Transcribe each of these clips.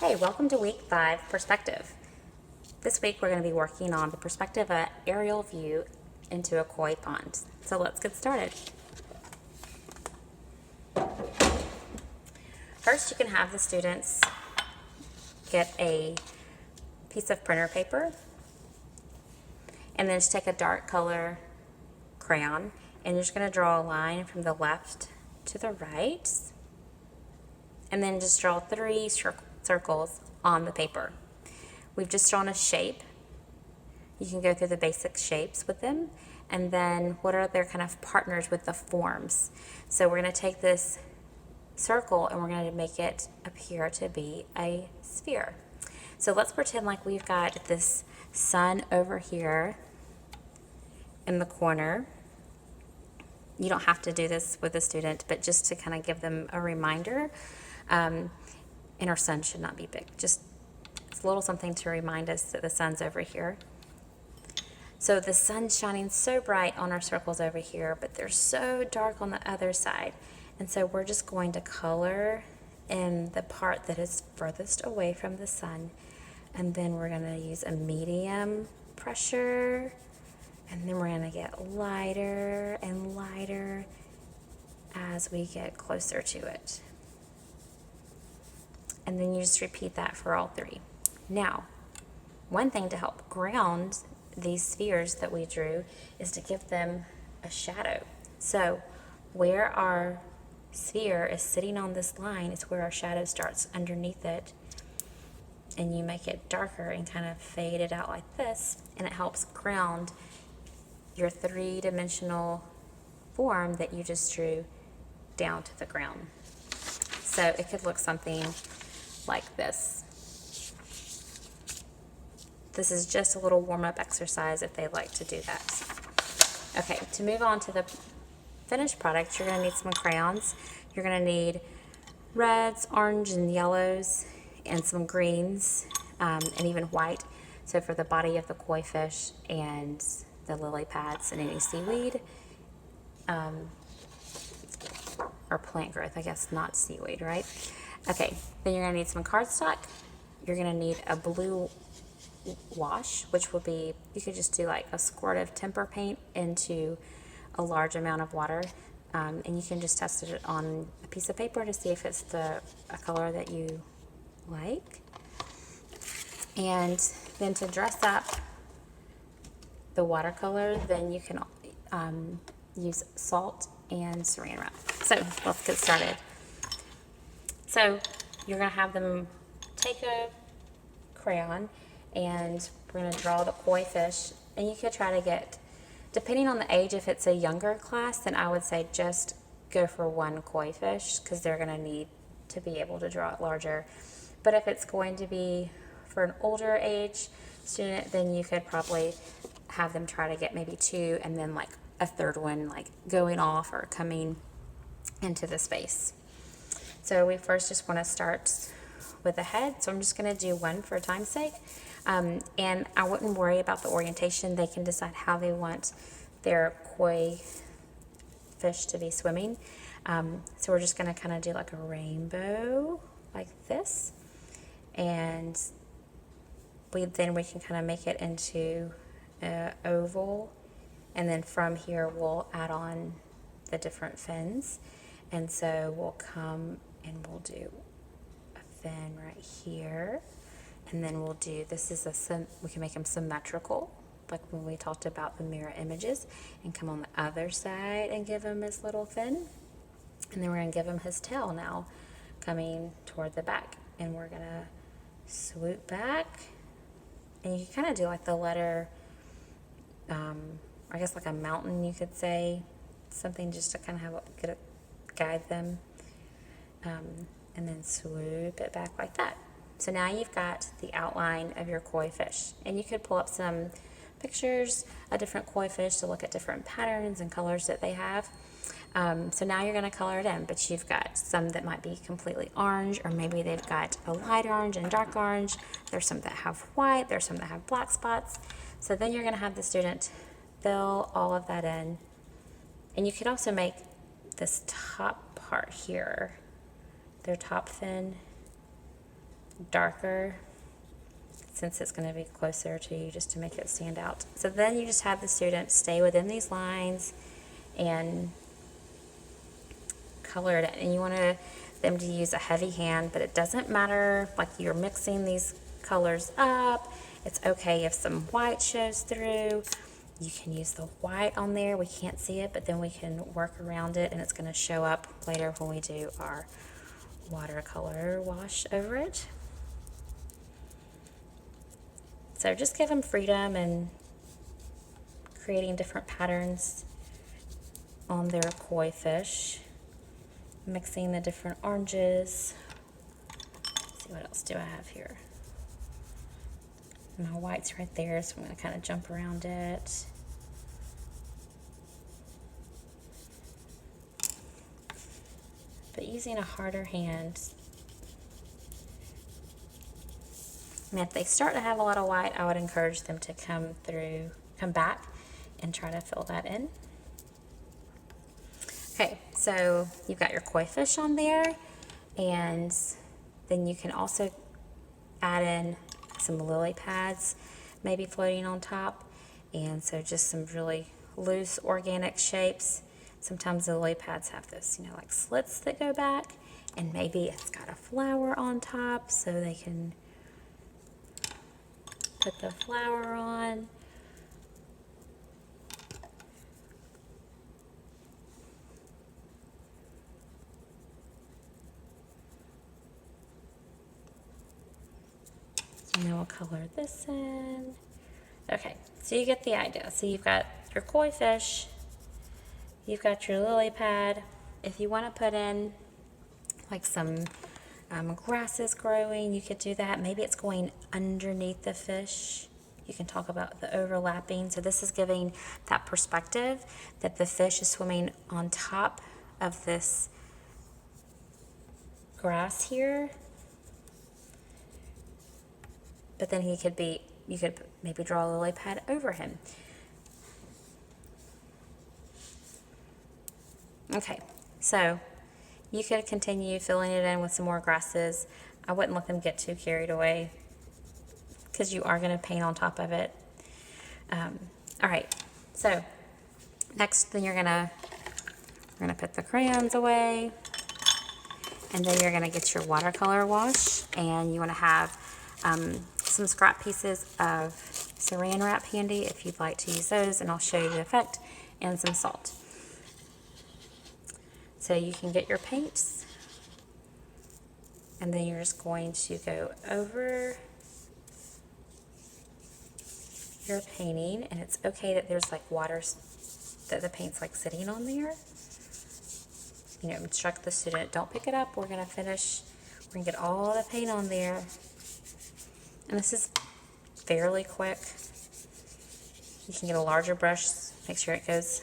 Hey, welcome to week 5, perspective. This week we're going to be working on the perspective of an aerial view into a koi pond. So let's get started. First, you can have the students get a piece of printer paper and then just take a dark color crayon and you're just going to draw a line from the left to the right and then just draw 3 circles on the paper. We've just drawn a shape. You can go through the basic shapes with them, and then what are their kind of partners with the forms. So we're going to take this circle and we're going to make it appear to be a sphere. So let's pretend like we've got this sun over here in the corner. You don't have to do this with a student, but just to kind of give them a reminder. And our sun should not be big. Just it's a little something to remind us that the sun's over here. So the sun's shining so bright on our circles over here, but they're so dark on the other side. And so we're just going to color in the part that is furthest away from the sun. And then we're going to use a medium pressure. And then we're going to get lighter and lighter as we get closer to it. And then you just repeat that for all 3. Now, one thing to help ground these spheres that we drew is to give them a shadow. So where our sphere is sitting on this line is where our shadow starts underneath it. And you make it darker and kind of fade it out like this, and it helps ground your 3-dimensional form that you just drew down to the ground. So it could look something like this. This is just a little warm-up exercise if they like to do that. Okay, to move on to the finished product, you're going to need some crayons. You're going to need reds, orange, and yellows, and some greens, and even white. So for the body of the koi fish and the lily pads and any seaweed, or plant growth, I guess, not seaweed, right? Okay, then you're going to need some cardstock. You're going to need a blue wash, which will be, you could just do like a squirt of temper paint into a large amount of water, and you can just test it on a piece of paper to see if it's a color that you like. And then to dress up the watercolor, then you can use salt and saran wrap. So let's get started. So you're going to have them take a crayon and we're going to draw the koi fish. And you could try to get, depending on the age, if it's a younger class, then I would say just go for 1 koi fish because they're going to need to be able to draw it larger. But if it's going to be for an older age student, then you could probably have them try to get maybe 2 and then like a 3rd one like going off or coming into the space. So we first just want to start with the head. So I'm just going to do 1 for time's sake. And I wouldn't worry about the orientation. They can decide how they want their koi fish to be swimming. So we're just going to kind of do like a rainbow like this. And then we can kind of make it into an oval. And then from here we'll add on the different fins. And so we'll come and we'll do a fin right here. And then we'll do, we can make them symmetrical, like when we talked about the mirror images, and come on the other side and give him his little fin. And then we're going to give him his tail now, coming toward the back. And we're going to swoop back. And you can kind of do like the letter, I guess like a mountain, you could say. Something just to kind of guide them. And then swoop it back like that. So now you've got the outline of your koi fish. And you could pull up some pictures of different koi fish to look at different patterns and colors that they have. So now you're going to color it in, but you've got some that might be completely orange, or maybe they've got a light orange and dark orange. There's some that have white, there's some that have black spots. So then you're going to have the student fill all of that in. And you could also make this top part here, their top fin, darker since it's going to be closer to you, just to make it stand out. So then you just have the student stay within these lines and color it. And you want them to use a heavy hand, but it doesn't matter, like you're mixing these colors up. It's okay if some white shows through. You can use the white on there. We can't see it, but then we can work around it and it's going to show up later when we do our watercolor wash over it. So just give them freedom and creating different patterns on their koi fish, mixing the different oranges. Let's see, what else do I have here? My white's right there, so I'm going to kind of jump around it. But using a harder hand. And if they start to have a lot of white, I would encourage them to come back and try to fill that in. Okay, so you've got your koi fish on there, and then you can also add in some lily pads maybe floating on top, and so just some really loose organic shapes. Sometimes the lily pads have this, you know, like slits that go back, and maybe it's got a flower on top, so they can put the flower on. And then we'll color this in. Okay, so you get the idea. So you've got your koi fish, you've got your lily pad. If you want to put in like some grasses growing, you could do that. Maybe it's going underneath the fish. You can talk about the overlapping. So this is giving that perspective that the fish is swimming on top of this grass here. But then you could maybe draw a lily pad over him. Okay, so you could continue filling it in with some more grasses. I wouldn't let them get too carried away because you are going to paint on top of it. All right, so next then we're gonna put the crayons away, and then you're gonna get your watercolor wash, and you want to have some scrap pieces of saran wrap handy if you'd like to use those, and I'll show you the effect, and some salt. So you can get your paints, and then you're just going to go over your painting, and it's okay that there's like water, that the paint's like sitting on there. You know, instruct the student, don't pick it up, we're gonna finish, we're gonna get all the paint on there. And this is fairly quick. You can get a larger brush, make sure it goes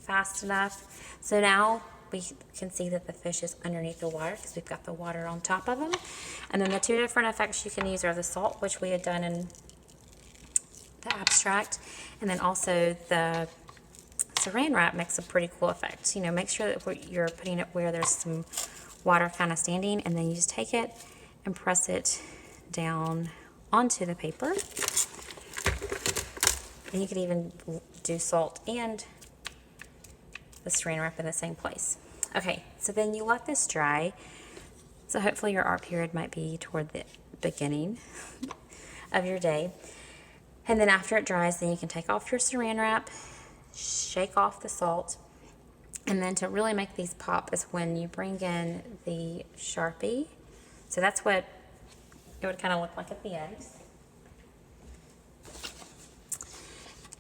fast enough. So now we can see that the fish is underneath the water because we've got the water on top of them. And then the two different effects you can use are the salt, which we had done in the abstract, and then also the saran wrap makes a pretty cool effect. You know, make sure that you're putting it where there's some water kind of standing, and then you just take it and press it down onto the paper. And you could even do salt and the saran wrap in the same place. Okay, so then you let this dry. So hopefully your art period might be toward the beginning of your day. And then after it dries, then you can take off your saran wrap, shake off the salt, and then to really make these pop is when you bring in the Sharpie. So that's what it would kind of look like at the end.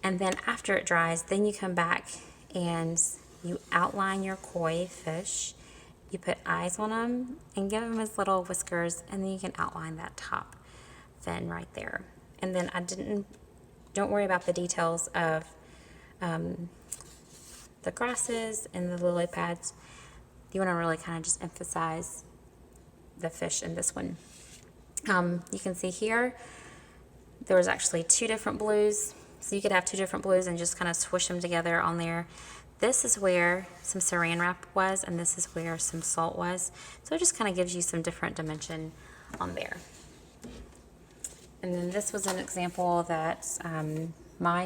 And then after it dries, then you come back and you outline your koi fish. You put eyes on them and give them his little whiskers, and then you can outline that top fin right there. And then don't worry about the details of the grasses and the lily pads. You want to really kind of just emphasize the fish in this one. You can see here, there was actually two different blues. So you could have two different blues and just kind of swish them together on there. This is where some saran wrap was, and this is where some salt was. So it just kind of gives you some different dimension on there. And then this was an example that my